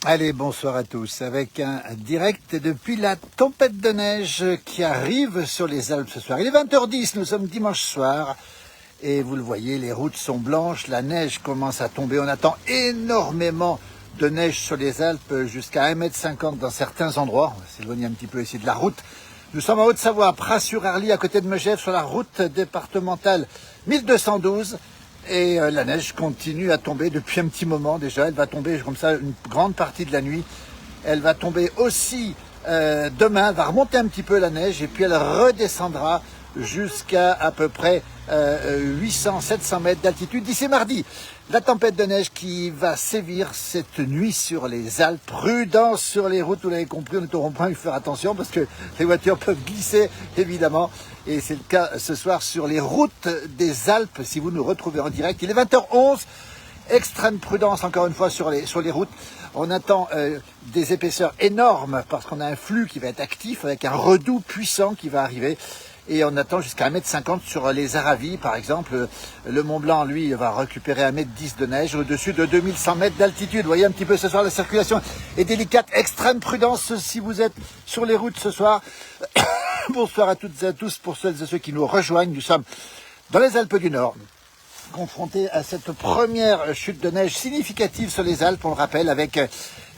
Allez, bonsoir à tous, avec un direct depuis la tempête de neige qui arrive sur les Alpes ce soir. Il est 20h10, nous sommes dimanche soir, et vous le voyez, les routes sont blanches, la neige commence à tomber, on attend énormément de neige sur les Alpes, jusqu'à 1,50 m dans certains endroits. On va s'éloigner un petit peu ici de la route. Nous sommes en Haute-Savoie, Pras-sur-Arly, à côté de Megève, sur la route départementale 1212. Et la neige continue à tomber depuis un petit moment déjà. Elle va tomber comme ça une grande partie de la nuit. Elle va tomber aussi demain, elle va remonter un petit peu la neige et puis elle redescendra jusqu'à à peu près 800-700 mètres d'altitude d'ici mardi. La tempête de neige qui va sévir cette nuit sur les Alpes. Prudence sur les routes, vous l'avez compris, on est au rond-point, il faut faire attention parce que les voitures peuvent glisser évidemment. Et c'est le cas ce soir sur les routes des Alpes, si vous nous retrouvez en direct. Il est 20h11, extrême prudence encore une fois sur les routes. On attend des épaisseurs énormes parce qu'on a un flux qui va être actif avec un redout puissant qui va arriver. Et on attend jusqu'à 1,50 m sur les Aravis, par exemple. Le Mont Blanc, lui, va récupérer 1,10 m de neige au-dessus de 2100 mètres d'altitude. Vous voyez un petit peu ce soir, la circulation est délicate. Extrême prudence si vous êtes sur les routes ce soir. Bonsoir à toutes et à tous pour celles et ceux qui nous rejoignent. Nous sommes dans les Alpes du Nord, confrontés à cette première chute de neige significative sur les Alpes, on le rappelle, avec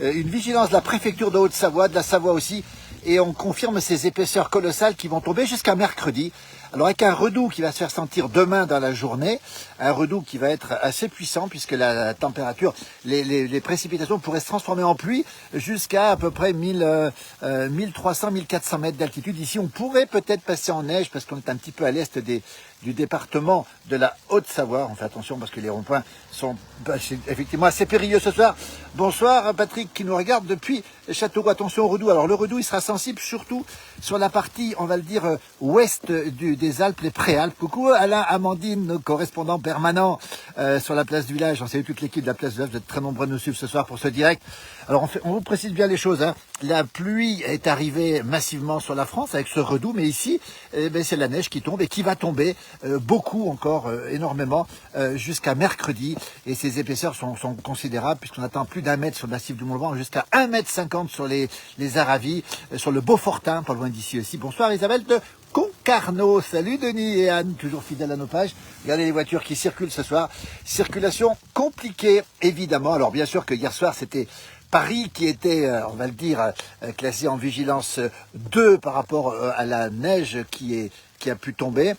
une vigilance de la préfecture de Haute-Savoie, de la Savoie aussi, et on confirme ces épaisseurs colossales qui vont tomber jusqu'à mercredi. Alors avec un redout qui va se faire sentir demain dans la journée, un redout qui va être assez puissant puisque la température, les précipitations pourraient se transformer en pluie jusqu'à à peu près 1300-1400 mètres d'altitude. Ici, on pourrait peut-être passer en neige parce qu'on est un petit peu à l'est du département de la Haute-Savoie. On fait attention parce que les ronds-points sont effectivement assez périlleux ce soir. Bonsoir Patrick qui nous regarde depuis Châteauroux. Attention au redout. Alors le redout, il sera sensible surtout sur la partie, on va le dire, ouest des Alpes, les Préalpes. Coucou Alain, Amandine, nos correspondants permanents sur la place du village. On salue toute l'équipe de la place du village. Vous êtes très nombreux à nous suivre ce soir pour ce direct. Alors on vous précise bien les choses, hein. La pluie est arrivée massivement sur la France avec ce redout, mais ici, c'est la neige qui tombe et qui va tomber beaucoup encore, énormément, jusqu'à mercredi. Et ces épaisseurs sont considérables puisqu'on attend plus d'1 mètre sur le massif du Mont-Blanc, jusqu'à 1,50 m sur les Aravis, sur le Beaufortin, pas loin d'ici aussi. Bonsoir Isabelle de Concarneau. Salut Denis et Anne, toujours fidèles à nos pages. Regardez les voitures qui circulent ce soir. Circulation compliquée, évidemment. Alors bien sûr que hier soir, c'était Paris qui était, on va le dire, classé en vigilance 2 par rapport à la neige qui a pu tomber.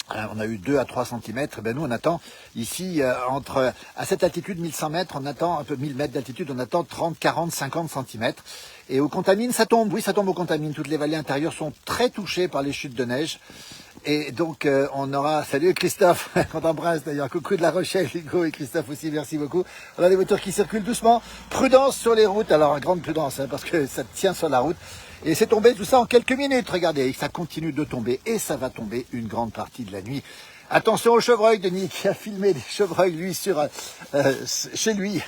Alors, on a eu 2 à 3 cm. Ben nous, on attend ici, à cette altitude, 1100 mètres, on attend un peu 1000 mètres d'altitude, on attend 30, 40, 50 cm. Et au Contamine, ça tombe. Oui, ça tombe au Contamine. Toutes les vallées intérieures sont très touchées par les chutes de neige. Et donc, on aura... Salut Christophe, qu'on t'embrasse d'ailleurs. Coucou de La Rochelle, Hugo et Christophe aussi, merci beaucoup. On a des voitures qui circulent doucement. Prudence sur les routes. Alors, grande prudence, hein, parce que ça tient sur la route. Et c'est tombé tout ça en quelques minutes. Regardez, ça continue de tomber. Et ça va tomber une grande partie de la nuit. Attention au chevreuil, Denis, qui a filmé des chevreuils, lui, chez lui,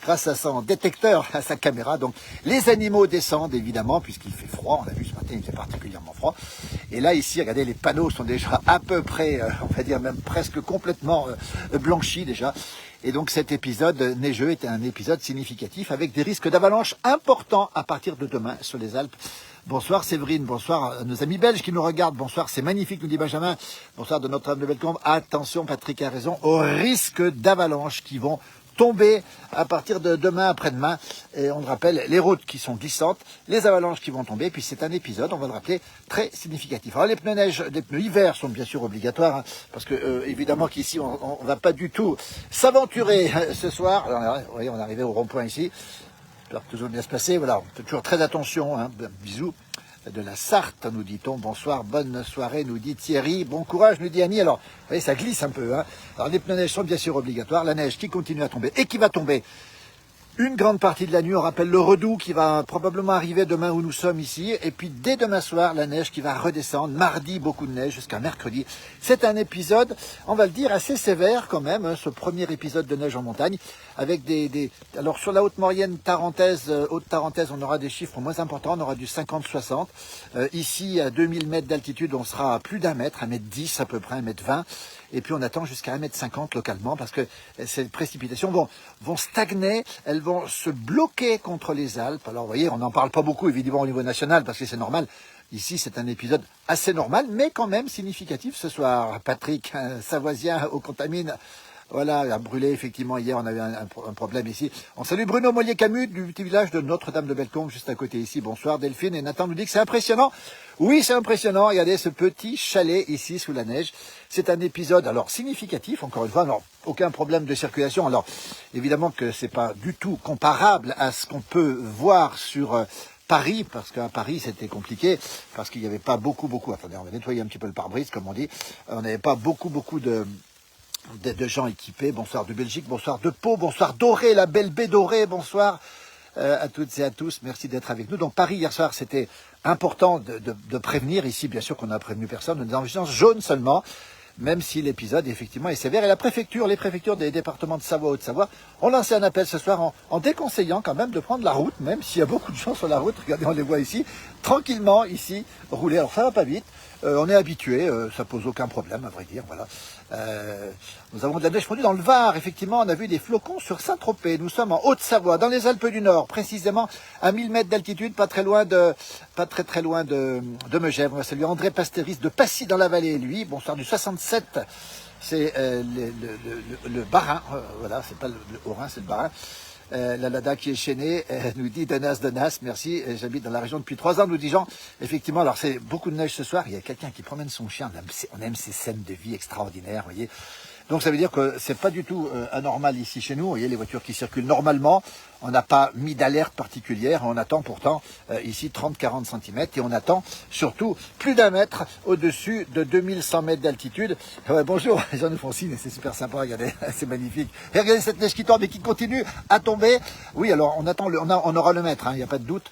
grâce à son détecteur, à sa caméra. Donc, les animaux descendent, évidemment, puisqu'il fait froid. On l'a vu ce matin, il fait particulièrement froid. Et là, ici, regardez, les panneaux sont déjà à peu près, on va dire même presque complètement blanchis déjà. Et donc, cet épisode neigeux est un épisode significatif avec des risques d'avalanche importants à partir de demain sur les Alpes. Bonsoir Séverine, bonsoir à nos amis belges qui nous regardent, bonsoir, c'est magnifique, nous dit Benjamin, bonsoir de Notre-Dame de Bellecombe. Attention, Patrick a raison, aux risques d'avalanche qui vont tomber à partir de demain, après-demain. Et on le rappelle, les routes qui sont glissantes, les avalanches qui vont tomber, puis c'est un épisode, on va le rappeler, très significatif. Alors les pneus neige, les pneus hiver sont bien sûr obligatoires, hein, parce que évidemment qu'ici on va pas du tout s'aventurer ce soir. Alors, vous voyez, on est arrivé au rond-point ici. J'espère que toujours bien se passer. Voilà, on fait toujours très attention. Hein. Bisous de la Sarthe, nous dit-on. Bonsoir, bonne soirée, nous dit Thierry. Bon courage, nous dit Annie. Alors, vous voyez, ça glisse un peu. Hein. Alors, les pneus neige sont bien sûr obligatoires. La neige qui continue à tomber et qui va tomber une grande partie de la nuit. On rappelle le redout qui va probablement arriver demain où nous sommes ici. Et puis, dès demain soir, la neige qui va redescendre. Mardi, beaucoup de neige jusqu'à mercredi. C'est un épisode, on va le dire, assez sévère quand même, hein, ce premier épisode de neige en montagne. Avec alors, sur la Haute-Maurienne tarentaise, Haute-Tarentaise, on aura des chiffres moins importants. On aura du 50-60. Ici, à 2000 mètres d'altitude, on sera à plus d'1 mètre, 1,10 m à peu près, 1,20 m. et puis on attend jusqu'à 1,50 m localement, parce que ces précipitations vont stagner, elles vont se bloquer contre les Alpes. Alors vous voyez, on n'en parle pas beaucoup évidemment au niveau national, parce que c'est normal. Ici, c'est un épisode assez normal, mais quand même significatif ce soir. Patrick, un Savoisien au Contamine, voilà, a brûlé effectivement hier, on avait un problème ici. On salue Bruno Mollier-Camus du petit village de Notre-Dame-de-Bellecombe, juste à côté ici. Bonsoir Delphine, et Nathan nous dit que c'est impressionnant. Oui, c'est impressionnant, regardez ce petit chalet ici sous la neige. C'est un épisode alors significatif, encore une fois, alors aucun problème de circulation. Alors évidemment que c'est pas du tout comparable à ce qu'on peut voir sur Paris, parce qu'à Paris c'était compliqué, parce qu'il n'y avait pas beaucoup, attendez, on va nettoyer un petit peu le pare-brise comme on dit, on n'avait pas beaucoup de gens équipés. Bonsoir de Belgique, bonsoir de Pau, bonsoir Doré, la belle baie Doré, bonsoir à toutes et à tous, merci d'être avec nous. Donc Paris hier soir, c'était important de prévenir, ici bien sûr qu'on n'a prévenu personne, on est en vigilance jaune seulement, même si l'épisode effectivement est sévère. Et la préfecture, les préfectures des départements de Savoie, Haute-Savoie, ont lancé un appel ce soir en déconseillant quand même de prendre la route, même s'il y a beaucoup de gens sur la route, regardez, on les voit ici, tranquillement ici, rouler. Alors ça va pas vite, on est habitué, ça pose aucun problème à vrai dire, voilà. Nous avons de la neige fondue dans le Var, effectivement, on a vu des flocons sur Saint-Tropez. Nous sommes en Haute-Savoie, dans les Alpes du Nord, précisément à 1000 mètres d'altitude, pas très loin de Megève. On va saluer André Pastéris de Passy dans la vallée, lui, bonsoir du 67. C'est le Bas-Rhin, voilà, c'est pas le Haut-Rhin, c'est le Bas-Rhin. La Lada qui est chaînée, nous dit Denas, merci, j'habite dans la région depuis 3 ans, nous dit Jean. Effectivement, alors c'est beaucoup de neige ce soir, il y a quelqu'un qui promène son chien, on aime ces scènes de vie extraordinaires, vous voyez. Donc ça veut dire que c'est pas du tout anormal ici chez nous, vous voyez les voitures qui circulent normalement, on n'a pas mis d'alerte particulière, on attend pourtant ici 30-40 cm et on attend surtout plus d'1 mètre au-dessus de 2100 mètres d'altitude. Bonjour, les gens nous font signe, c'est super sympa, regardez, c'est magnifique. Et regardez cette neige qui tombe et qui continue à tomber. Oui, alors on attend, on aura le mètre, il n'y a pas de doute,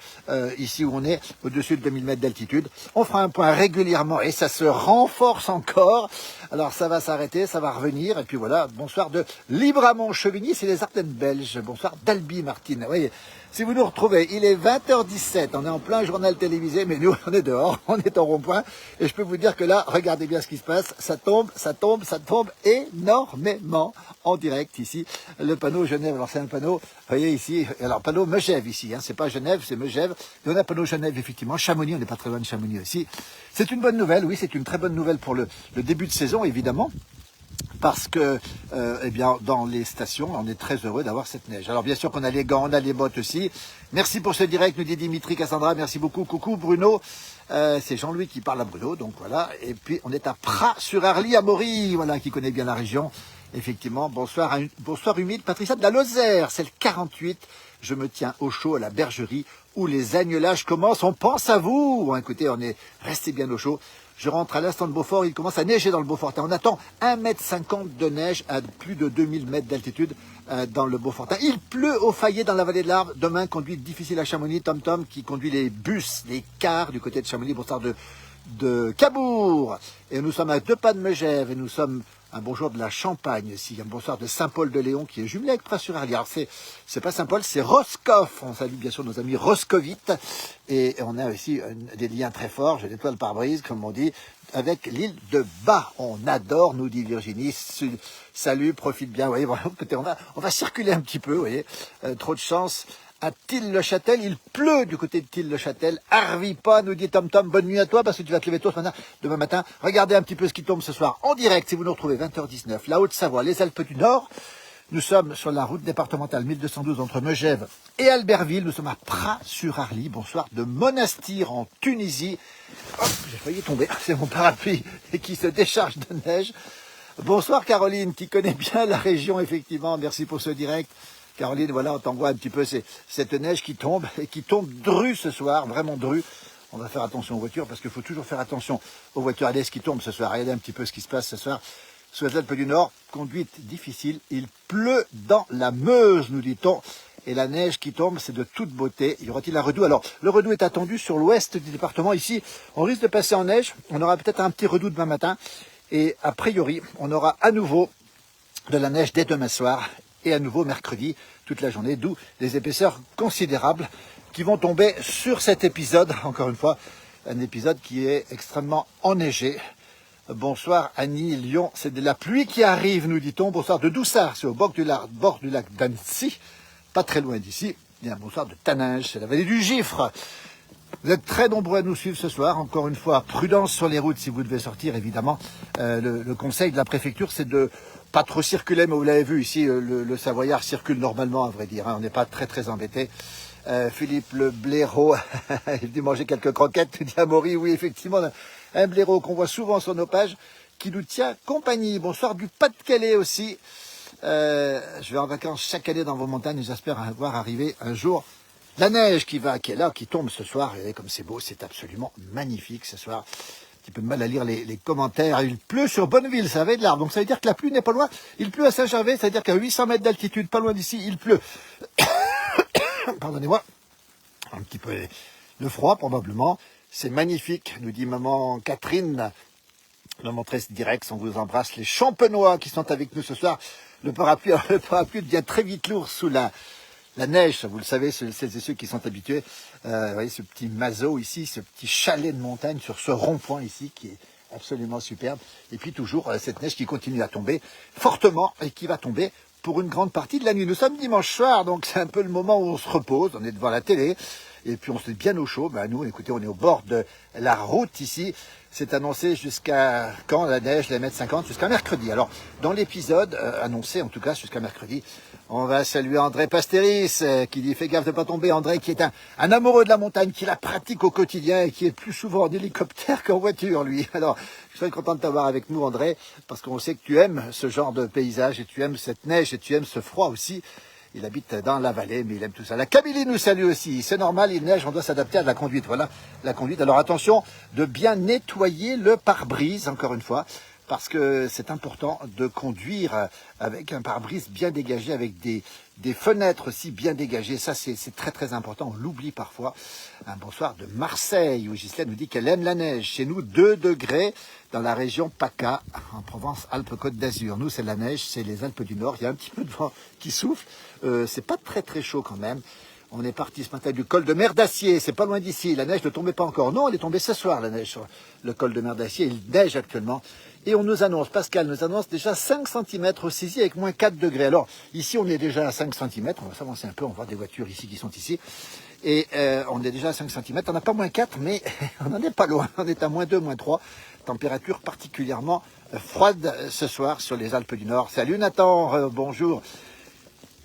ici où on est, au-dessus de 2000 mètres d'altitude. On fera un point régulièrement et ça se renforce encore. Alors ça va s'arrêter, ça va revenir, et puis voilà, bonsoir de Libramont-Chevigny, c'est les Ardennes belges, bonsoir d'Albi Martine. Oui, si vous nous retrouvez, il est 20h17, on est en plein journal télévisé, mais nous on est dehors, on est en rond-point, et je peux vous dire que là, regardez bien ce qui se passe, ça tombe énormément en direct ici. Le panneau Genève, alors c'est un panneau, vous voyez ici, alors panneau Megève ici, c'est pas Genève, c'est Megève, et on a un panneau Genève effectivement, Chamonix, on n'est pas très loin de Chamonix aussi. C'est une bonne nouvelle, oui, c'est une très bonne nouvelle pour le début de saison évidemment, parce que eh bien, dans les stations, on est très heureux d'avoir cette neige. Alors bien sûr qu'on a les gants, on a les bottes aussi. Merci pour ce direct, nous dit Dimitri Cassandra, merci beaucoup. Coucou Bruno, c'est Jean-Louis qui parle à Bruno, donc voilà. Et puis on est à Pras-sur-Arly, à Maury, voilà, qui connaît bien la région. Effectivement, bonsoir humide, Patricia de la Lozère, c'est le 48. Je me tiens au chaud à la bergerie où les agnelages commencent. On pense à vous. Bon, écoutez, restez bien au chaud. Je rentre à l'instant de Beaufort, il commence à neiger dans le Beaufortin. On attend 1,50 m de neige à plus de 2000 mètres d'altitude dans le Beaufortin. Il pleut au Fayet dans la vallée de l'Arve. Demain, conduite difficile à Chamonix. Tom qui conduit les bus, les cars du côté de Chamonix, bonsoir de Cabourg. Et nous sommes à 2 pas de Megève et nous sommes un bonjour de la Champagne aussi, un bonsoir de Saint-Paul-de-Léon qui est jumelé avec Pras-sur-Arly. Alors c'est pas Saint-Paul, c'est Roscoff. On salue bien sûr nos amis roscovites et on a aussi des liens très forts, je nettoie le pare-brise comme on dit, avec l'île de Bas. On adore, nous dit Virginie. Salut, profite bien. Vous voyez, écoutez, on va circuler un petit peu, vous voyez, trop de chance. À Tille-le-Châtel, il pleut du côté de Tille-le-Châtel. Harvey pas, nous dit Tom, bonne nuit à toi, parce que tu vas te lever tôt demain matin. Regardez un petit peu ce qui tombe ce soir en direct, si vous nous retrouvez, 20h19, la Haute-Savoie, les Alpes du Nord. Nous sommes sur la route départementale 1212 entre Megève et Albertville. Nous sommes à Pras-sur-Arly. Bonsoir de Monastir en Tunisie. Hop, j'ai failli tomber, c'est mon parapluie qui se décharge de neige. Bonsoir Caroline, qui connaît bien la région, effectivement. Merci pour ce direct. Caroline, voilà, on t'envoie un petit peu cette neige qui tombe, et qui tombe drue ce soir, vraiment drue. On va faire attention aux voitures, parce qu'il faut toujours faire attention aux voitures à l'aise qui tombent ce soir. Regardez un petit peu ce qui se passe ce soir. Sous les Alpes du Nord, conduite difficile, il pleut dans la Meuse, nous dit-on. Et la neige qui tombe, c'est de toute beauté. Y aura-t-il un redout? Alors, le redout est attendu sur l'ouest du département. Ici, on risque de passer en neige. On aura peut-être un petit redout demain matin. Et a priori, on aura à nouveau de la neige dès demain soir. Et à nouveau mercredi, toute la journée, d'où des épaisseurs considérables qui vont tomber sur cet épisode, encore une fois, un épisode qui est extrêmement enneigé. Bonsoir Annie, Lyon, c'est de la pluie qui arrive, nous dit-on. Bonsoir de Doussard, c'est au bord du lac d'Annecy, pas très loin d'ici. Bien, bonsoir de Taninges, c'est la vallée du Gifre. Vous êtes très nombreux à nous suivre ce soir. Encore une fois, prudence sur les routes si vous devez sortir, évidemment. Le conseil de la préfecture, c'est de pas trop circuler, mais vous l'avez vu ici, le Savoyard circule normalement, à vrai dire. Hein. On n'est pas très embêté. Philippe le blaireau, il dit manger quelques croquettes, il dit Amaury, oui, effectivement, un blaireau qu'on voit souvent sur nos pages, qui nous tient compagnie. Bonsoir du Pas-de-Calais aussi. Je vais en vacances chaque année dans vos montagnes et j'espère voir arriver un jour la neige qui est là, qui tombe ce soir. Regardez comme c'est beau, c'est absolument magnifique ce soir. Un petit peu de mal à lire les commentaires. Il pleut sur Bonneville, ça va être l'arbre. Donc ça veut dire que la pluie n'est pas loin. Il pleut à Saint-Gervais, ça veut dire qu'à 800 mètres d'altitude, pas loin d'ici, il pleut. Pardonnez-moi. Un petit peu de froid probablement. C'est magnifique, nous dit maman Catherine. La montresse directe, on vous embrasse. Les Champenois qui sont avec nous ce soir. Le parapluie devient très vite lourd sous la neige, vous le savez, celles et ceux qui sont habitués. Vous voyez ce petit mazo ici, ce petit chalet de montagne sur ce rond-point ici qui est absolument superbe. Et puis toujours cette neige qui continue à tomber fortement et qui va tomber pour une grande partie de la nuit. Nous sommes dimanche soir, donc c'est un peu le moment où on se repose, on est devant la télé. Et puis on se met bien au chaud. Ben nous, écoutez, on est au bord de la route ici. C'est annoncé jusqu'à quand la neige, les mètres 50, jusqu'à mercredi. Alors, dans l'épisode annoncé, en tout cas, jusqu'à mercredi, on va saluer André Pastéris, qui dit « Fais gaffe de ne pas tomber ». André, qui est un amoureux de la montagne, qui la pratique au quotidien et qui est plus souvent en hélicoptère qu'en voiture, lui. Alors, je suis très content de t'avoir avec nous, André, parce qu'on sait que tu aimes ce genre de paysage et tu aimes cette neige et tu aimes ce froid aussi. Il habite dans la vallée, mais il aime tout ça. La Camille nous salue aussi. C'est normal, il neige, on doit s'adapter à la conduite. Voilà, la conduite. Alors attention de bien nettoyer le pare-brise, encore une fois, parce que c'est important de conduire avec un pare-brise bien dégagé, avec des fenêtres aussi bien dégagées. Ça, c'est très important. On l'oublie parfois. Un bonsoir de Marseille, où Ghislaine nous dit qu'elle aime la neige. Chez nous, 2 degrés dans la région PACA, en Provence-Alpes-Côte d'Azur. Nous, c'est la neige, c'est les Alpes du Nord. Il y a un petit peu de vent qui souffle. C'est pas très chaud quand même. On est parti ce matin du col de Mer d'Acier, c'est pas loin d'ici. La neige ne tombait pas encore. Non, elle est tombée ce soir, la neige sur le col de Mer d'Acier. Il neige actuellement. Et on nous annonce, Pascal nous annonce déjà 5 cm au Sizy avec moins 4 degrés. Alors, ici, on est déjà à 5 cm. On va s'avancer un peu, on voit des voitures ici qui sont ici. Et on est déjà à 5 cm. On n'a pas moins 4, mais on n'en est pas loin. On est à moins 2, moins 3. Température particulièrement froide ce soir sur les Alpes du Nord. Salut Nathan, bonjour.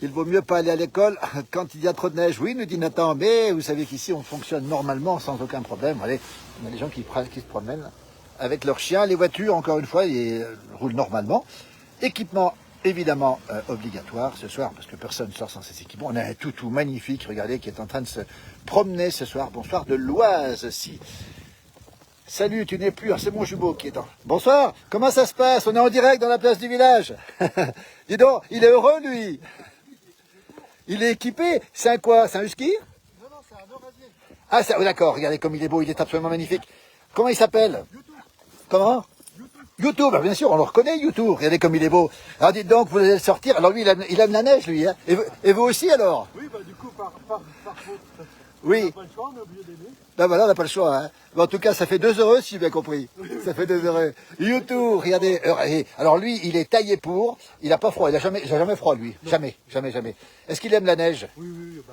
Il vaut mieux pas aller à l'école quand il y a trop de neige. Oui, nous dit Nathan, mais vous savez qu'ici, on fonctionne normalement sans aucun problème. Allez, on a des gens qui se promènent avec leurs chiens. Les voitures, encore une fois, ils roulent normalement. Équipement, évidemment, obligatoire ce soir, parce que personne ne sort sans ses équipements. On a un toutou magnifique, regardez, qui est en train de se promener ce soir. Bonsoir de l'Oise aussi. Salut, tu n'es plus, c'est mon jumeau qui est dans... Bonsoir, comment ça se passe? On est en direct dans la place du village. Dis donc, il est heureux, lui. Il est équipé. C'est un quoi? C'est un husky? Non, c'est un Eurasier. Ah, d'accord, regardez comme il est beau, il est absolument magnifique. Comment il s'appelle? YouTube. Comment? YouTube, bien sûr, on le reconnaît, YouTube. Regardez comme il est beau. Alors dites donc, vous allez le sortir. Alors lui, il aime la neige, lui. Hein. Et vous aussi, alors? Oui, du coup, par faute. Oui. On n'a pas le choix, on est obligé d'aimer. Ben voilà, on n'a pas le choix. Hein. Mais en tout cas, ça fait 2 heureux, si j'ai bien compris. Ça fait 2 heureux. YouTube, regardez. Alors lui, il est taillé pour. Il n'a pas froid. Il n'a jamais froid, lui. Non. Jamais. Est-ce qu'il aime la neige? Oui,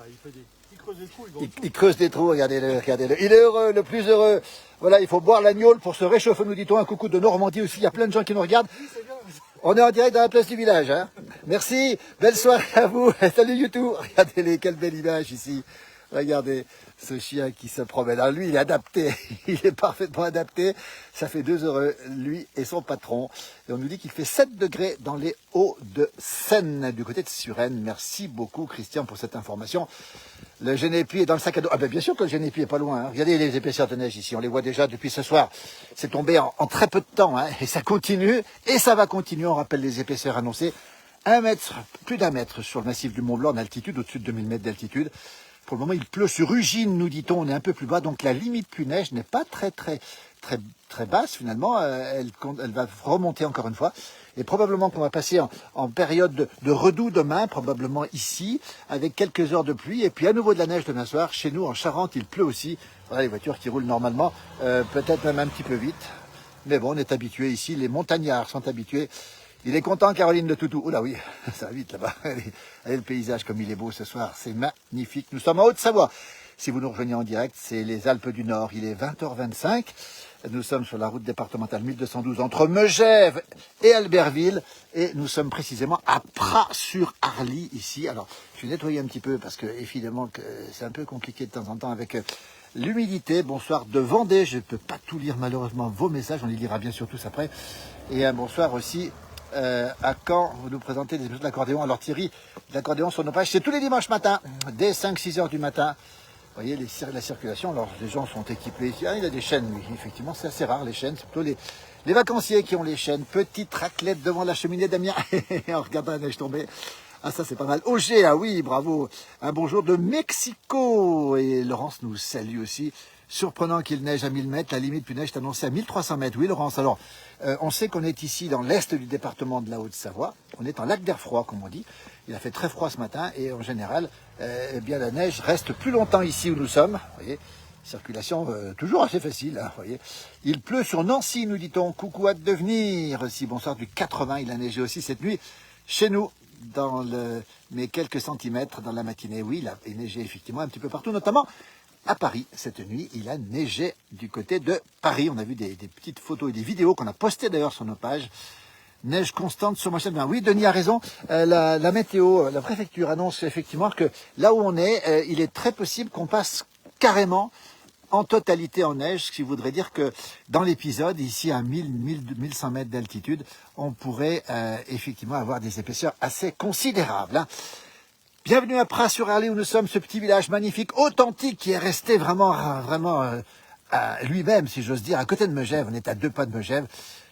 il creuse des trous. Il creuse des trous, regardez-le. Il est heureux, le plus heureux. Voilà, il faut boire l'agneau pour se réchauffer, nous dit-on. Un coucou de Normandie aussi. Il y a plein de gens qui nous regardent. Oui, c'est bien. On est en direct dans la place du village. Hein. Merci. Belle soirée à vous. Salut YouTube. Regardez-les, quelle belle image ici. Regardez ce chien qui se promène. Alors lui, il est adapté. Il est parfaitement adapté. Ça fait 2 heureux, lui et son patron. Et on nous dit qu'il fait 7 degrés dans les Hauts-de-Seine, du côté de Suresnes. Merci beaucoup, Christian, pour cette information. Le Genépi est dans le sac à dos. Ah ben bien sûr que le Genépi est pas loin. Hein. Regardez les épaisseurs de neige ici. On les voit déjà depuis ce soir. C'est tombé en très peu de temps. Hein. Et ça continue. Et ça va continuer. On rappelle les épaisseurs annoncées. 1 mètre, plus d'1 mètre sur le massif du Mont Blanc en altitude, au-dessus de 2000 mètres d'altitude. Pour le moment, il pleut sur Ugine, nous dit-on, on est un peu plus bas, donc la limite pluie-neige n'est pas très basse finalement, elle va remonter encore une fois, et probablement qu'on va passer en période de redoux demain, probablement ici, avec quelques heures de pluie, et puis à nouveau de la neige demain soir. Chez nous, en Charente, il pleut aussi. Voilà les voitures qui roulent normalement, peut-être même un petit peu vite. Mais bon, on est habitué ici, les montagnards sont habitués. Il est content, Caroline de Toutou. Oula oui, ça va vite là-bas. Allez, le paysage comme il est beau ce soir, c'est magnifique. Nous sommes en Haute-Savoie. Si vous nous rejoignez en direct, c'est les Alpes du Nord. Il est 20h25. Nous sommes sur la route départementale 1212 entre Megève et Albertville. Et nous sommes précisément à Pras-sur-Arly ici. Alors, je vais nettoyer un petit peu parce que, évidemment, c'est un peu compliqué de temps en temps avec l'humidité. Bonsoir de Vendée. Je ne peux pas tout lire malheureusement vos messages. On les lira bien sûr tous après. Et un bonsoir aussi à Caen. Vous nous présentez des émissions de l'accordéon. Alors Thierry, l'accordéon sur nos pages, c'est tous les dimanches matin, dès 5-6 heures du matin. Vous voyez la circulation, alors les gens sont équipés. Ah, il a des chaînes, lui. Effectivement, c'est assez rare, les chaînes. C'est plutôt les vacanciers qui ont les chaînes. Petite raclette devant la cheminée, Damien, en regardant la neige tomber. Ah, ça, c'est pas mal. Auger, ah oui, bravo. Un bonjour de Mexico. Et Laurence nous salue aussi. Surprenant qu'il neige à 1000 mètres. La limite plus neige est annoncée à 1300 mètres. Oui, Laurence. Alors, on sait qu'on est ici dans l'est du département de la Haute-Savoie. On est en lac d'air froid, comme on dit. Il a fait très froid ce matin et en général, eh bien la neige reste plus longtemps ici où nous sommes. Vous voyez, circulation toujours assez facile. Hein, vous voyez. Il pleut sur Nancy, nous dit-on. Coucou, hâte de venir. Si bonsoir du 80, il a neigé aussi cette nuit chez nous, mais quelques centimètres dans la matinée. Oui, il a neigé effectivement un petit peu partout, notamment à Paris. Cette nuit, il a neigé du côté de Paris. On a vu des petites photos et des vidéos qu'on a postées d'ailleurs sur nos pages. Neige constante sur ma chaîne. Oui, Denis a raison. La météo, la préfecture annonce effectivement que là où on est, il est très possible qu'on passe carrément en totalité en neige, ce qui voudrait dire que dans l'épisode, ici à 1100 mètres d'altitude, on pourrait effectivement avoir des épaisseurs assez considérables. Hein. Bienvenue à Pras-sur-Arly où nous sommes, ce petit village magnifique, authentique, qui est resté vraiment à lui-même, si j'ose dire, à côté de Megève. On est à 2 pas de Megève.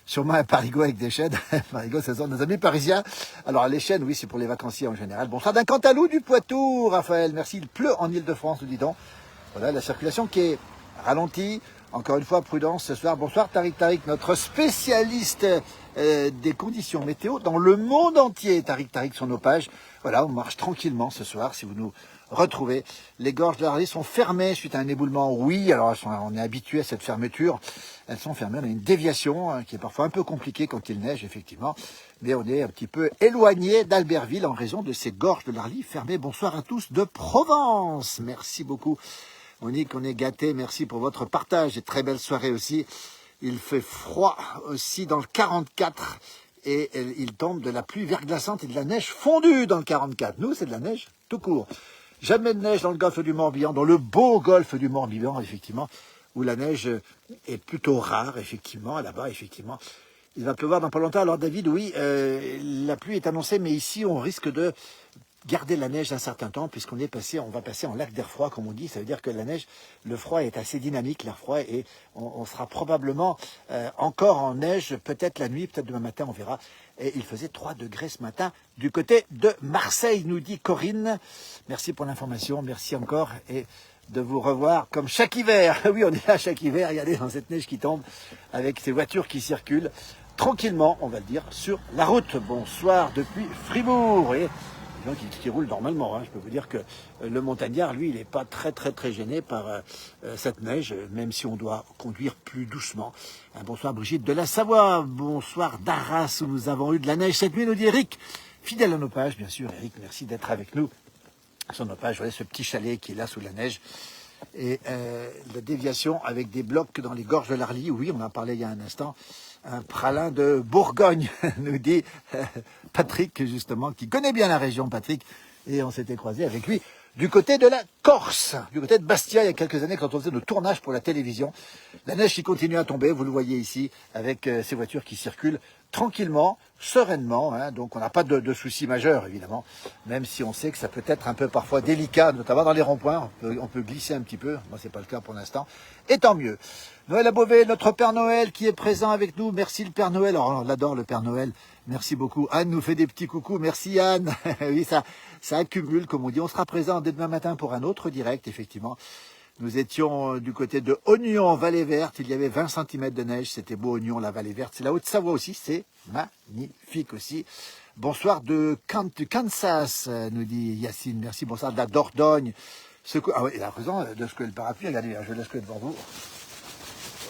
Sûrement un parigot avec des chênes. Parigot, ce sont nos amis parisiens. Alors, les chênes, oui, c'est pour les vacanciers en général. Bonsoir d'un Cantalou du Poitou, Raphaël. Merci. Il pleut en Ile-de-France, nous dit-on. Voilà, la circulation qui est ralentie. Encore une fois, prudence ce soir. Bonsoir, Tariq, notre spécialiste des conditions météo dans le monde entier. Tariq sur nos pages. Voilà, on marche tranquillement ce soir. Si vous nous retrouvez, les gorges de l'Arly sont fermées suite à un éboulement. Oui, alors on est habitué à cette fermeture. Elles sont fermées. On a une déviation hein, qui est parfois un peu compliquée quand il neige, effectivement. Mais on est un petit peu éloigné d'Albertville en raison de ces gorges de l'Arly fermées. Bonsoir à tous de Provence. Merci beaucoup. Monique, on est gâtés. Merci pour votre partage et très belle soirée aussi. Il fait froid aussi dans le 44 et il tombe de la pluie verglaçante et de la neige fondue dans le 44. Nous, c'est de la neige tout court. Jamais de neige dans le golfe du Morbihan, dans le beau golfe du Morbihan, effectivement, où la neige est plutôt rare, effectivement, là-bas, effectivement. Il va pleuvoir dans pas longtemps. Alors David, oui, la pluie est annoncée, mais ici, on risque de garder la neige un certain temps, puisqu'on va passer en lac d'air froid, comme on dit. Ça veut dire que la neige, le froid est assez dynamique, l'air froid, et on sera probablement encore en neige, peut-être la nuit, peut-être demain matin, on verra. Et il faisait 3 degrés ce matin du côté de Marseille, nous dit Corinne. Merci pour l'information, merci encore, et de vous revoir comme chaque hiver. Oui, on est là chaque hiver, regardez dans cette neige qui tombe, avec ces voitures qui circulent tranquillement, on va le dire, sur la route. Bonsoir depuis Fribourg. Et qui roule normalement. Hein. Je peux vous dire que le montagnard, lui, il n'est pas très gêné par cette neige, même si on doit conduire plus doucement. Bonsoir Brigitte de la Savoie, bonsoir d'Arras, où nous avons eu de la neige cette nuit, nous dit Eric, fidèle à nos pages, bien sûr. Eric, merci d'être avec nous sur nos pages. Vous voyez ce petit chalet qui est là sous la neige. Et la déviation avec des blocs dans les gorges de l'Arly, oui, on en parlait il y a un instant. Un pralin de Bourgogne, nous dit Patrick, justement, qui connaît bien la région, Patrick, et on s'était croisé avec lui du côté de la Corse, du côté de Bastia, il y a quelques années, quand on faisait le tournage pour la télévision. La neige qui continue à tomber, vous le voyez ici, avec ces voitures qui circulent tranquillement, sereinement, hein, donc on n'a pas de soucis majeurs, évidemment, même si on sait que ça peut être un peu parfois délicat, notamment dans les ronds-points, on peut glisser un petit peu, moi c'est pas le cas pour l'instant, et tant mieux. Noël à Beauvais, notre Père Noël qui est présent avec nous, merci le Père Noël, alors on l'adore le Père Noël, merci beaucoup. Anne nous fait des petits coucous, merci Anne, oui ça accumule comme on dit, on sera présent dès demain matin pour un autre direct, effectivement. Nous étions du côté de Ognon, Vallée Verte, il y avait 20 cm de neige, c'était beau Ognon, la Vallée Verte, c'est la Haute-Savoie aussi, c'est magnifique aussi. Bonsoir de Kansas, nous dit Yacine, merci, bonsoir de la Dordogne. Ah oui, il a raison de secouer le parapluie, regardez, je vais le secouer devant vous.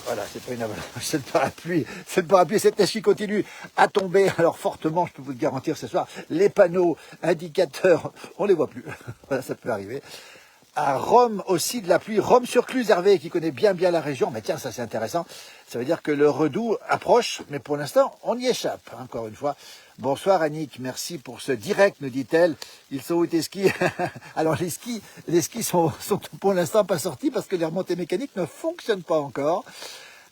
Voilà, c'est pas une avalanche, c'est le parapluie. C'est le parapluie, cette neige qui continue à tomber. Alors fortement, je peux vous le garantir ce soir, les panneaux indicateurs, on les voit plus. Voilà, ça peut arriver. À Rome aussi de la pluie. Rome sur Cluse, Hervé, qui connaît bien la région. Mais tiens, ça c'est intéressant. Ça veut dire que le redout approche, mais pour l'instant, on y échappe, encore une fois. Bonsoir Annick, merci pour ce direct, nous dit-elle. Ils sont où tes skis? Alors les skis sont pour l'instant pas sortis parce que les remontées mécaniques ne fonctionnent pas encore.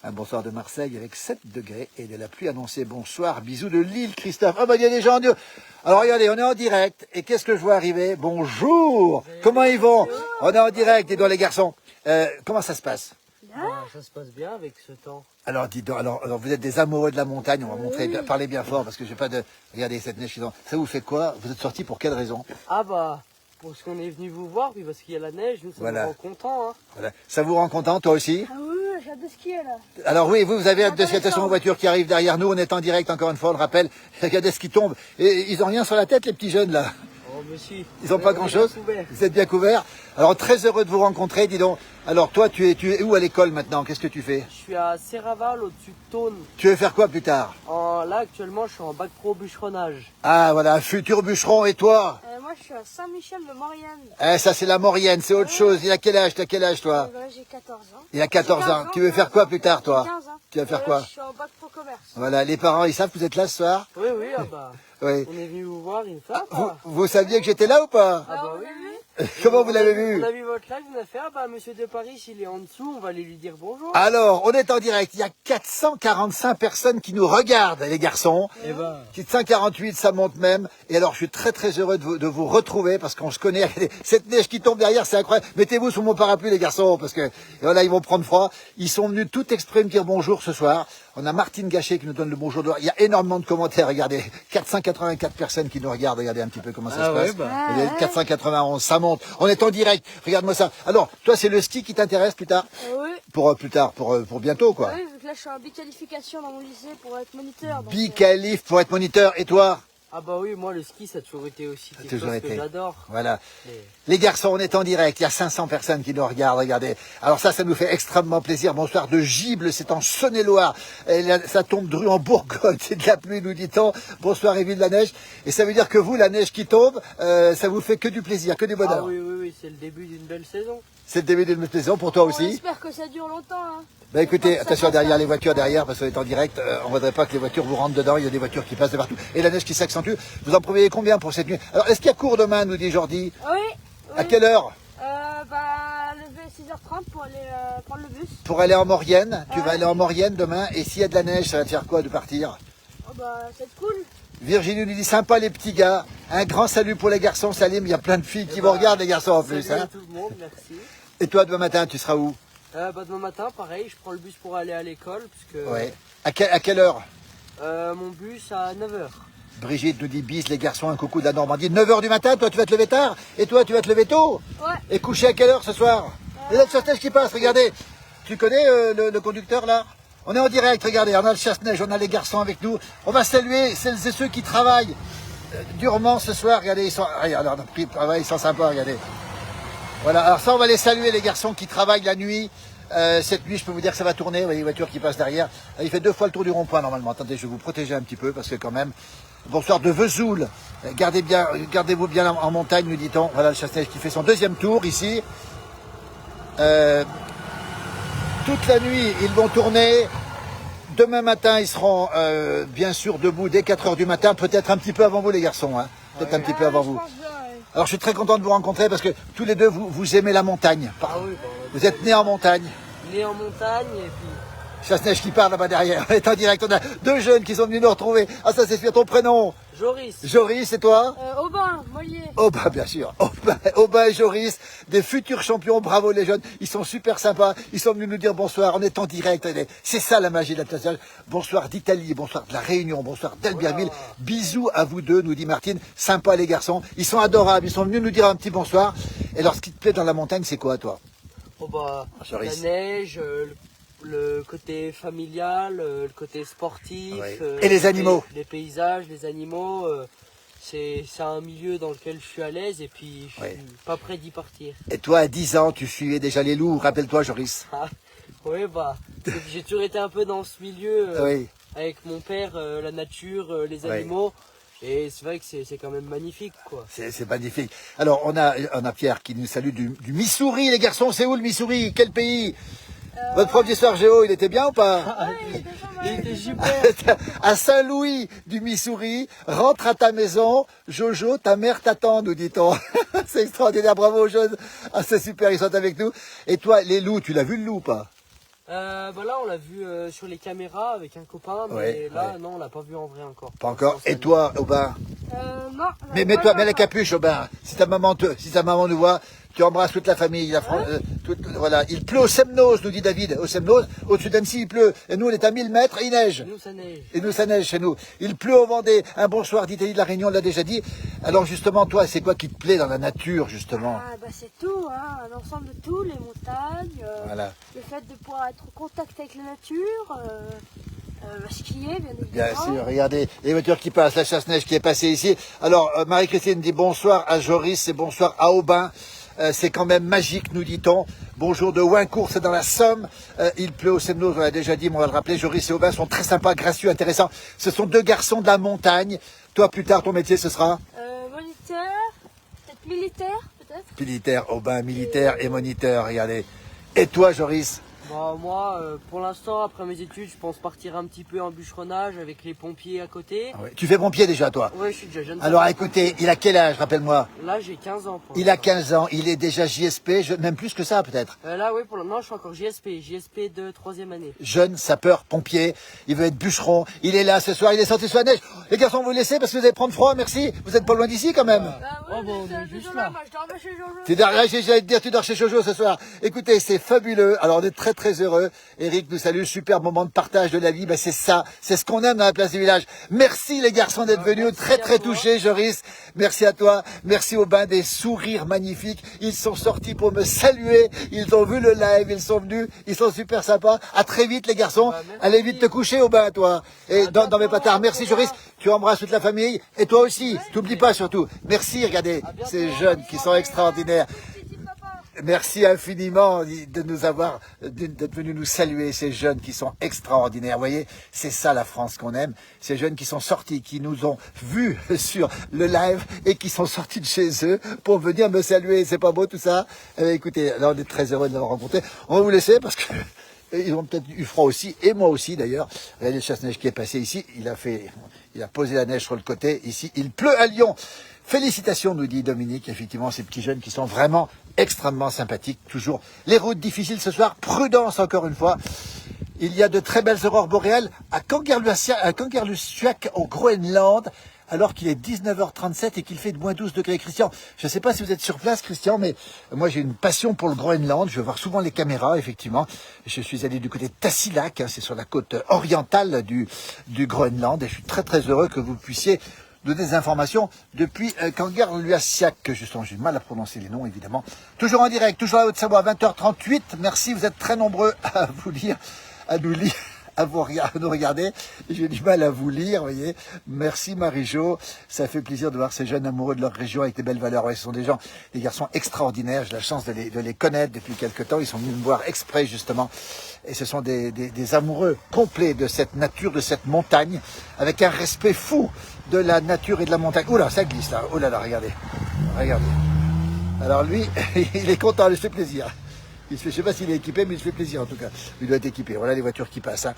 Un bonsoir de Marseille avec 7 degrés et de la pluie annoncée. Bonsoir, bisous de Lille, Christophe. Ah bah il y a des gens en Dieu. Alors regardez, on est en direct. Et qu'est-ce que je vois arriver? Bonjour. Comment ils vont? On est en direct, dis donc les garçons. Comment ça se passe? Ça se passe bien avec ce temps. Alors dis donc, alors vous êtes des amoureux de la montagne. On va montrer, parler bien fort parce que j'ai pas de. Regardez cette neige. Ça vous fait quoi? Vous êtes sortis pour quelle raison? Ah bah, parce qu'on est venu vous voir, puis parce qu'il y a la neige, nous sommes Voilà. vraiment contents. Hein. Voilà. Ça vous rend content, toi aussi? Ah oui, j'ai hâte de skier là. Alors oui, vous avez hâte de skier. Attention aux voitures qui arrivent derrière nous. On est en direct, encore une fois, on le rappelle. Regardez ce qui tombe. Et ils ont rien sur la tête, les petits jeunes là. Oh monsieur. Ils n'ont pas grand-chose. Vous êtes bien couverts. Alors très heureux de vous rencontrer, dis donc. Alors toi, tu es où à l'école maintenant? Qu'est-ce que tu fais? Je suis à Serraval, au-dessus de Thônes. Tu veux faire quoi plus tard? Là, actuellement, je suis en bac pro bûcheronnage. Ah voilà, futur bûcheron. Et toi? Moi je suis à Saint-Michel-de-Maurienne. Eh, ça c'est la Maurienne, c'est autre chose. Il a quel âge? T'as quel âge toi? J'ai 14 ans. Il a 14 ans. Tu veux faire quoi plus tard toi? 15 ans. Tu vas faire quoi? Je suis en bac pro commerce. Voilà, les parents ils savent que vous êtes là ce soir? Oui, ah bah, Oui. on est venu vous voir une fois. Vous saviez que j'étais là ou pas? Ah bah oui. Comment vous l'avez vu? On a vu votre live, on a fait, ah bah monsieur de Paris, il est en dessous, on va aller lui dire bonjour. Alors, on est en direct. Il y a 445 personnes qui nous regardent, les garçons. Et bah. 448, ça monte même. Et alors, je suis très heureux de vous retrouver parce qu'on se connaît. Cette neige qui tombe derrière, c'est incroyable. Mettez-vous sous mon parapluie, les garçons, parce que voilà, ils vont prendre froid. Ils sont venus tout exprès me dire bonjour ce soir. On a Martine Gachet qui nous donne le bonjour. Il y a énormément de commentaires. Regardez, 484 personnes qui nous regardent. Regardez un petit peu comment ça se passe. Bah. Il y a 491, ça monte. On est en direct. Regarde-moi ça. Alors, toi, c'est le ski qui t'intéresse plus tard? Oui. Pour plus tard, pour bientôt, quoi. Oui, vu que là je suis en biqualification dans mon lycée pour être moniteur. donc, Biqualif pour être moniteur. Et toi? Ah bah oui, moi le ski ça a toujours été aussi quelque toujours chose été. que j'adore. Voilà. Et- Les garçons, on est en direct. Il y a 500 personnes qui nous regardent. Regardez. Alors ça nous fait extrêmement plaisir. Bonsoir de Gible, c'est en Saône-et-Loire. Et là, ça tombe dru en Bourgogne. C'est de la pluie, nous dit-on. Bonsoir, Éville de la neige. Et ça veut dire que vous, la neige qui tombe, ça vous fait que du plaisir, que du bonheur. Ah oui, c'est le début d'une belle saison. C'est le début d'une saison pour toi On aussi. espère que ça dure longtemps. Hein. Bah écoutez, Ça attention passe derrière pas. les voitures derrière parce qu'on est en direct, on ne voudrait pas que les voitures vous rentrent dedans, il y a des voitures qui passent de partout. Et la neige qui s'accentue, vous en prévoyez combien pour cette nuit? Alors est-ce qu'il y a cours demain, nous dit Jordi? Oui. À quelle heure? Lever 6h30 pour aller prendre le bus. Pour aller en Maurienne, tu Ouais. vas aller en Maurienne demain, et s'il y a de la neige, ça va te faire quoi de partir? Oh bah c'est cool. Virginie nous dit sympa les petits gars, un grand salut pour les garçons, Salim, il y a plein de filles qui vous regardent les garçons en plus. Salut à Hein. tout le monde, merci. Et toi demain matin, tu seras où? Demain matin, pareil, je prends le bus pour aller à l'école, parce que Ouais. À quelle heure? mon bus à 9h. Brigitte nous dit bis les garçons, un coucou de la Normandie. 9h du matin, toi tu vas te lever tard? Et toi tu vas te lever tôt? Ouais. Et coucher à quelle heure ce soir? Et là, le chasse-neige qui passe, regardez. Tu connais le conducteur là? On est en direct, regardez, on a le chasse-neige, on a les garçons avec nous. On va saluer celles et ceux qui travaillent durement ce soir. Regardez, ils sont, regarde, on a pris le travail, ils sont sympas, regardez. Voilà, alors ça on va les saluer les garçons qui travaillent la nuit. Cette nuit, je peux vous dire que ça va tourner, vous voyez les voitures qui passent derrière. Il fait 2 fois le tour du rond-point normalement. Attendez, je vais vous protéger un petit peu parce que quand même... Bonsoir de Vesoul. Gardez-vous bien en montagne, nous dit-on. Voilà le chasse-neige qui fait son 2e tour ici. Toute la nuit, ils vont tourner. Demain matin, ils seront bien sûr debout dès 4h du matin, peut-être un petit peu avant vous les garçons. Hein. Peut-être un petit peu avant Je vous. pense bien, ouais. Alors je suis très content de vous rencontrer parce que tous les deux, vous aimez la montagne. Ah oui, Vous êtes nés en montagne. né en montagne, et puis Chasse-neige qui part là-bas derrière. On est en direct. On a 2 jeunes qui sont venus nous retrouver. Ah, ça c'est sûr, ton prénom? Joris. Joris, et toi? Aubin, Mollier. Aubin, bien sûr. Aubin et Joris, des futurs champions. Bravo les jeunes. Ils sont super sympas. Ils sont venus nous dire bonsoir. On est en direct. C'est ça la magie de la Chasse-Neige. Bonsoir d'Italie, bonsoir de la Réunion, bonsoir d'Albertville. Bisous à vous deux, nous dit Martine. Sympa les garçons. Ils sont adorables. Ils sont venus nous dire un petit bonsoir. Et alors, ce qui te plaît dans la montagne, c'est quoi, toi? Oh bah, Joris. la neige, le côté familial, le côté sportif. Ouais. Et les animaux. Les paysages, les animaux. C'est un milieu dans lequel je suis à l'aise et puis je Ouais. suis pas prêt d'y partir. Et toi, à 10 ans, tu suivais déjà les loups. Rappelle-toi, Joris. Ah, Oui, bah, j'ai toujours été un peu dans ce milieu Oui. avec mon père, la nature, les Ouais. animaux. Et c'est vrai que c'est quand même magnifique, quoi. C'est magnifique. Alors, on a Pierre qui nous salue du Missouri, les garçons. C'est où le Missouri? Quel pays? Votre prof d'histoire géo, il était bien ou pas? Ouais, il était pas mal. Il était super. À Saint-Louis du Missouri, rentre à ta maison, Jojo, ta mère t'attend, nous dit-on. C'est extraordinaire, bravo Jojo. Ah, c'est super, ils sont avec nous. Et toi, les loups, tu l'as vu le loup ou pas? Bah là, on l'a vu sur les caméras avec un copain, mais Ouais, là, ouais. non, on l'a pas vu en vrai encore. Pas encore. On Et toi, Aubin? Non. Mais mets-toi, mets la capuche, Aubin. Si ta maman nous voit, tu embrasses toute la famille. Voilà. Il pleut au Semnoz, nous dit David. Au Semnoz, au-dessus d'Annecy, il pleut. Et nous, on est à 1000 mètres et il neige. Nous, ça neige. Et nous, ça neige chez nous. Il pleut au Vendée. Un bonsoir d'Italie de la Réunion, on l'a déjà dit. Alors, justement, toi, c'est quoi qui te plaît dans la nature, justement? Ah, bah c'est tout, hein, un ensemble de tout, les montagnes, Voilà. le fait de pouvoir être en contact avec la nature, skier bien Bien évidemment. sûr, regardez, les voitures qui passent, la chasse-neige qui est passée ici. Alors, Marie-Christine dit bonsoir à Joris et bonsoir à Aubin. C'est quand même magique, nous dit-on. Bonjour de Wincourt, c'est dans la Somme. Il pleut au Semnoz, on l'a déjà dit, mais on va le rappeler. Joris et Aubin sont très sympas, gracieux, intéressants. Ce sont deux garçons de la montagne. Toi, plus tard, ton métier, ce sera Moniteur, peut-être militaire, peut-être. militaire, Aubin, militaire et moniteur, regardez. Et toi, Joris? Bah, moi, pour l'instant, après mes études, je pense partir un petit peu en bûcheronnage avec les pompiers à côté. Ah ouais. Tu fais pompier déjà, toi? Ouais, je suis déjà jeune. Alors, écoutez, il a quel âge, rappelle-moi? Là, j'ai 15 ans. Pour Il a l'instant. 15 ans, il est déjà JSP, même plus que ça, peut-être. Là, oui, pour le moment, je suis encore JSP de 3e année. Jeune sapeur pompier, il veut être bûcheron, il est là ce soir, il est sorti sur la neige. Les garçons, vous laissez parce que vous allez prendre froid, merci. Vous êtes pas loin d'ici quand même. Oh, bon, on est juste là. Moi, je dormais chez Jojo. Tu dors, j'allais te dire, tu dors chez Jojo ce soir. Écoutez, c'est fabuleux. Alors on est très très heureux. Eric nous salue, super moment de partage de la vie. Ben, c'est ça, c'est ce qu'on aime dans la place du village. Merci les garçons d'être venus, très très touchés, Joris. Merci à toi, merci Aubin, des sourires magnifiques. Ils sont sortis pour me saluer, ils ont vu le live, ils sont venus, ils sont super sympas. À très vite les garçons. Merci. Allez vite te coucher Aubin, toi. Et dans mes bientôt, patards. Merci au revoir. Joris, tu embrasses toute la famille. Et toi aussi, t'oublies pas surtout. Merci, regardez, bientôt. ces jeunes qui sont extraordinaires. Petit papa. Merci infiniment de nous avoir, d'être venus nous saluer, ces jeunes qui sont extraordinaires. Vous voyez, c'est ça la France qu'on aime. Ces jeunes qui sont sortis, qui nous ont vus sur le live et qui sont sortis de chez eux pour venir me saluer. C'est pas beau tout ça? Écoutez, là on est très heureux de l'avoir rencontré. On va vous laisser parce que ils ont peut-être eu froid aussi, et moi aussi d'ailleurs. Regardez le chasse-neige qui est passé ici. Il a posé la neige sur le côté. Ici, il pleut à Lyon. Félicitations, nous dit Dominique, effectivement, ces petits jeunes qui sont vraiment extrêmement sympathiques. Toujours les routes difficiles ce soir, prudence encore une fois. Il y a de très belles aurores boréales à Kangerlussuaq au Groenland, alors qu'il est 19h37 et qu'il fait de moins 12 degrés. Christian, je ne sais pas si vous êtes sur place, Christian, mais moi j'ai une passion pour le Groenland. Je vois souvent les caméras, effectivement. Je suis allé du côté de Tassilak, hein, c'est sur la côte orientale du Groenland, et je suis très très heureux que vous puissiez donner des informations depuis Kangerlussuaq, justement. J'ai du mal à prononcer les noms, évidemment. Toujours en direct, toujours à Haute-Savoie, 20h38. Merci, vous êtes très nombreux à vous lire, à nous lire, à nous regarder. J'ai du mal à vous lire, vous voyez. Merci Marie-Jo. Ça fait plaisir de voir ces jeunes amoureux de leur région avec des belles valeurs. Ouais, ce sont des gens, des garçons extraordinaires. J'ai la chance de les connaître depuis quelque temps. Ils sont venus me voir exprès, justement. Et ce sont des amoureux complets de cette nature, de cette montagne, avec un respect fou de la nature et de la montagne. Oula, ça glisse là. Oh là là, regardez. Regardez. Alors lui, il est content, il se fait plaisir. Je ne sais pas s'il est équipé, mais il se fait plaisir en tout cas. Il doit être équipé. Voilà les voitures qui passent. Hein.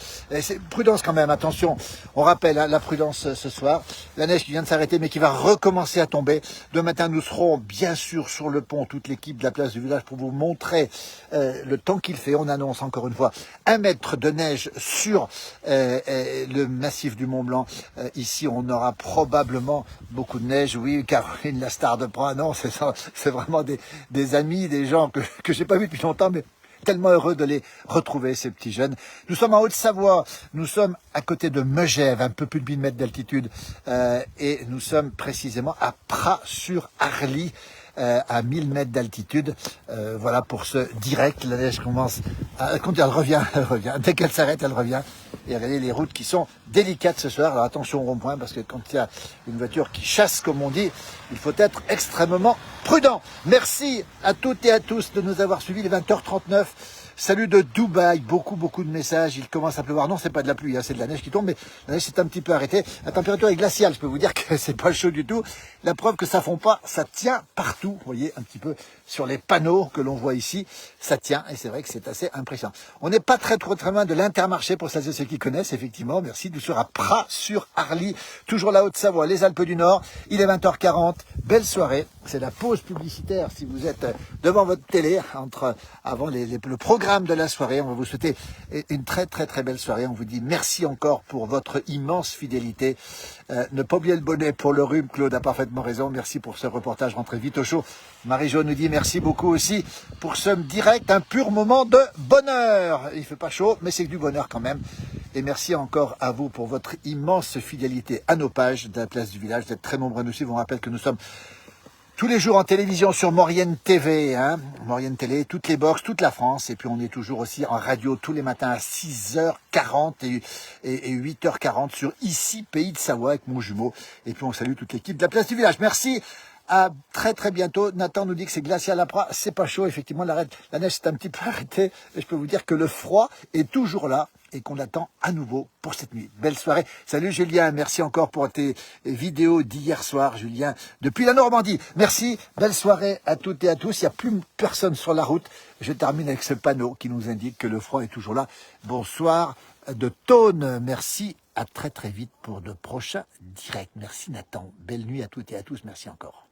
Prudence quand même, attention. On rappelle hein, la prudence ce soir. La neige qui vient de s'arrêter, mais qui va recommencer à tomber. Demain matin, nous serons bien sûr sur le pont, toute l'équipe de la place du village, pour vous montrer le temps qu'il fait. On annonce encore une fois 1 mètre de neige sur le massif du Mont Blanc. Ici, on aura probablement beaucoup de neige. Oui, Caroline, la star de Pran. Non, c'est vraiment des amis, des gens que j'ai pas vus depuis longtemps, mais tellement heureux de les retrouver, ces petits jeunes. Nous sommes en Haute-Savoie, nous sommes à côté de Megève, un peu plus de 1000 mètres d'altitude, et nous sommes précisément à Pras-sur-Arly, à 1000 mètres d'altitude. Voilà pour ce direct. La neige commence quand elle revient. Dès qu'elle s'arrête, elle revient. Et regardez les routes qui sont délicates ce soir. Alors attention au rond-point, parce que quand il y a une voiture qui chasse, comme on dit, il faut être extrêmement prudent. Merci à toutes et à tous de nous avoir suivis, les 20h39. Salut de Dubaï, beaucoup de messages, il commence à pleuvoir. Non, c'est pas de la pluie, hein, c'est de la neige qui tombe, mais la neige s'est un petit peu arrêtée. La température est glaciale, je peux vous dire que c'est pas chaud du tout. La preuve que ça fond pas, ça tient partout. Vous voyez un petit peu sur les panneaux que l'on voit ici, ça tient et c'est vrai que c'est assez impressionnant. On n'est pas très loin de l'Intermarché pour celles et ceux qui connaissent, effectivement. Merci, nous sommes à Pras-sur-Arly, toujours la Haute-Savoie, les Alpes du Nord. Il est 20h40, belle soirée. C'est la pause publicitaire si vous êtes devant votre télé, avant le programme de la soirée. On va vous souhaiter une très belle soirée. On vous dit merci encore pour votre immense fidélité. Ne pas oublier le bonnet pour le rhume, Claude a parfaitement raison. Merci pour ce reportage, rentrez vite au chaud. Marie-Jo nous dit merci beaucoup aussi pour ce direct, un pur moment de bonheur. Il fait pas chaud, mais c'est du bonheur quand même. Et merci encore à vous pour votre immense fidélité à nos pages de la place du village. Vous êtes très nombreux à nous suivre. On rappelle que nous sommes tous les jours en télévision sur Maurienne TV, Maurienne Télé, toutes les box, toute la France. Et puis on est toujours aussi en radio tous les matins à 6h40 et 8h40 sur Ici, Pays de Savoie avec mon jumeau. Et puis on salue toute l'équipe de la place du village. Merci, à très bientôt. Nathan nous dit que c'est glacial à Pras. C'est pas chaud, effectivement, la neige s'est un petit peu arrêtée. Et je peux vous dire que le froid est toujours là et qu'on l'attend à nouveau pour cette nuit. Belle soirée. Salut Julien, merci encore pour tes vidéos d'hier soir, Julien, depuis la Normandie. Merci, belle soirée à toutes et à tous. Il n'y a plus personne sur la route. Je termine avec ce panneau qui nous indique que le froid est toujours là. Bonsoir de Tône. Merci, à très vite pour de prochains directs. Merci Nathan. Belle nuit à toutes et à tous. Merci encore.